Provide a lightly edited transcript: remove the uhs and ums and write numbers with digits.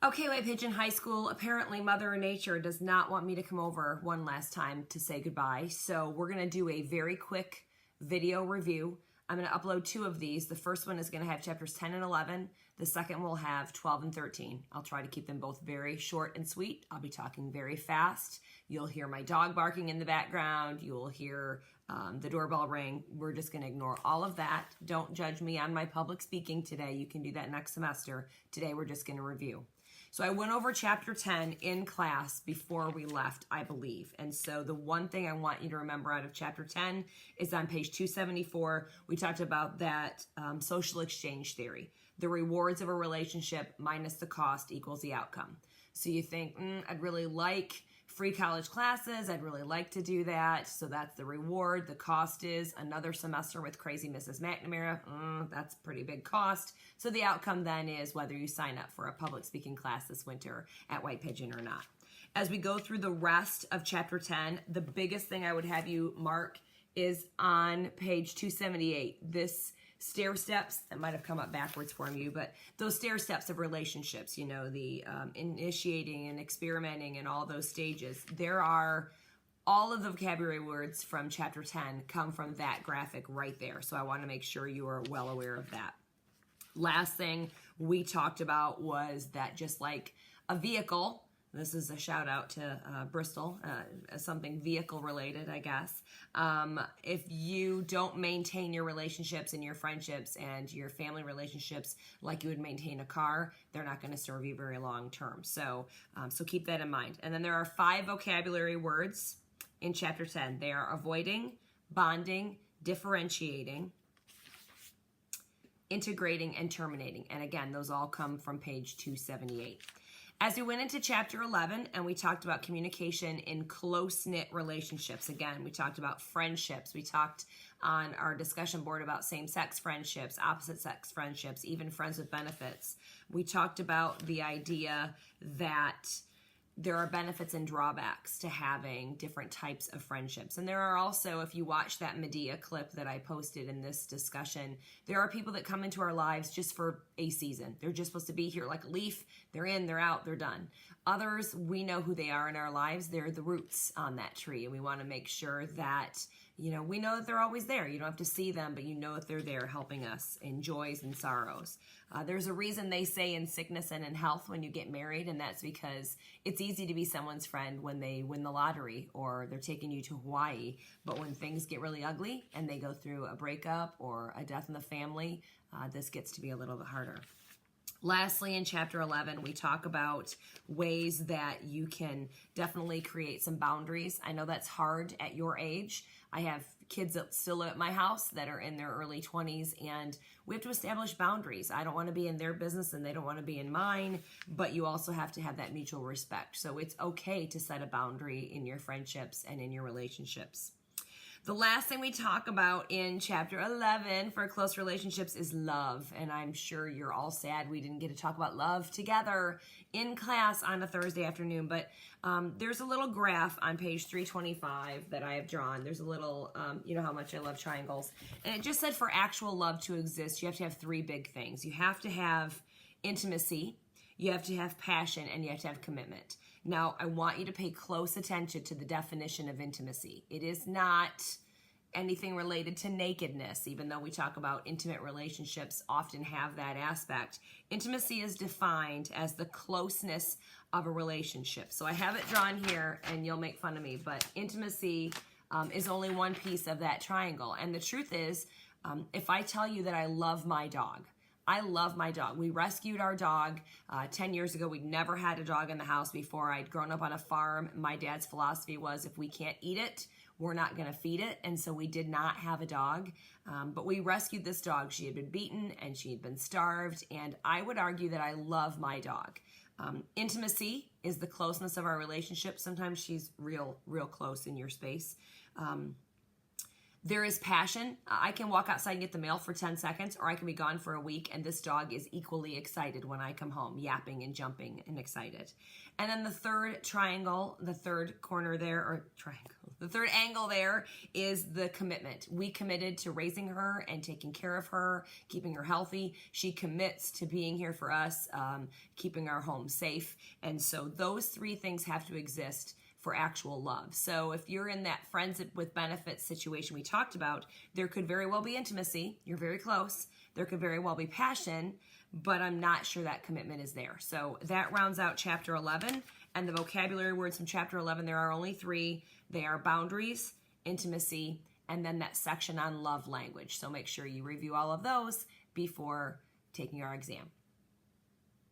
Okay, White Pigeon High School, apparently Mother Nature does not want me to come over one last time to say goodbye. So we're going to do a very quick video review. I'm going to upload 2 of these. The first one is going to have chapters 10 and 11. The second will have 12 and 13. I'll try to keep them both very short and sweet. I'll be talking very fast. You'll hear my dog barking in the background. You'll hear the doorbell ring. We're just going to ignore all of that. Don't judge me on my public speaking today. You can do that next semester. Today we're just going to review. So I went over chapter 10 in class before we left, I believe. And so the one thing I want you to remember out of chapter 10 is on page 274. We talked about that social exchange theory. The rewards of a relationship minus the cost equals the outcome. So you think, I'd really like free college classes. I'd really like to do that. So that's the reward. The cost is another semester with crazy Mrs. McNamara. That's a pretty big cost. So the outcome then is whether you sign up for a public speaking class this winter at White Pigeon or not. As we go through the rest of chapter 10, the biggest thing I would have you mark is on page 278. This stair steps, that might have come up backwards for you, but those stair steps of relationships, you know, the initiating and experimenting and all those stages, there are all of the vocabulary words from chapter 10 come from that graphic right there. So I want to make sure you are well aware of that. Last thing we talked about was that just like a vehicle, this is a shout out to Bristol, something vehicle related, I guess. If you don't maintain your relationships and your friendships and your family relationships like you would maintain a car, they're not going to serve you very long term. So keep that in mind. And then there are 5 vocabulary words in chapter 10. They are avoiding, bonding, differentiating, integrating, and terminating. And again, those all come from page 278. As we went into chapter 11 and we talked about communication in close-knit relationships, again, we talked about friendships. We talked on our discussion board about same-sex friendships, opposite-sex friendships, even friends with benefits. We talked about the idea that there are benefits and drawbacks to having different types of friendships. And there are also, if you watch that Medea clip that I posted in this discussion, there are people that come into our lives just for a season. They're just supposed to be here like a leaf. They're in, they're out, they're done. Others, we know who they are in our lives. They're the roots on that tree. And we want to make sure that, you know, we know that they're always there. You don't have to see them, but you know that they're there helping us in joys and sorrows. There's a reason they say in sickness and in health when you get married, and that's because it's easy to be someone's friend when they win the lottery or they're taking you to Hawaii. But when things get really ugly and they go through a breakup or a death in the family, this gets to be a little bit harder. Lastly, in chapter 11, we talk about ways that you can definitely create some boundaries. I know that's hard at your age. I have kids that still live at my house that are in their early 20s, and we have to establish boundaries. I don't want to be in their business and they don't want to be in mine, but you also have to have that mutual respect. So it's okay to set a boundary in your friendships and in your relationships. The last thing we talk about in chapter 11 for close relationships is love. And I'm sure you're all sad we didn't get to talk about love together in class on a Thursday afternoon. But there's a little graph on page 325 that I have drawn. There's a little, you know how much I love triangles. And it just said for actual love to exist, you have to have 3 big things. You have to have intimacy, you have to have passion, and you have to have commitment. Now, I want you to pay close attention to the definition of intimacy. It is not anything related to nakedness, even though we talk about intimate relationships often have that aspect. Intimacy is defined as the closeness of a relationship. So I have it drawn here, and you'll make fun of me, but intimacy is only one piece of that triangle. And the truth is, if I tell you that I love my dog, I love my dog. We rescued our dog 10 years ago. We'd never had a dog in the house before. I'd grown up on a farm. My dad's philosophy was if we can't eat it, we're not going to feed it. And so we did not have a dog. But we rescued this dog. She had been beaten and she had been starved. And I would argue that I love my dog. Intimacy is the closeness of our relationship. Sometimes she's real close in your space. There is passion. I can walk outside and get the mail for 10 seconds, or I can be gone for a week, and this dog is equally excited when I come home, yapping and jumping and excited. And then the third triangle, the third corner there, or triangle, The third angle there is the commitment. We committed to raising her and taking care of her, keeping her healthy. She commits to being here for us, keeping our home safe. And so those three things have to exist for actual love. So if you're in that friends with benefits situation we talked about, there could very well be intimacy. You're very close. There could very well be passion, but I'm not sure that commitment is there. So that rounds out chapter 11. And the vocabulary words from chapter 11, there are only three. They are boundaries, intimacy, and then that section on love language. So make sure you review all of those before taking our exam.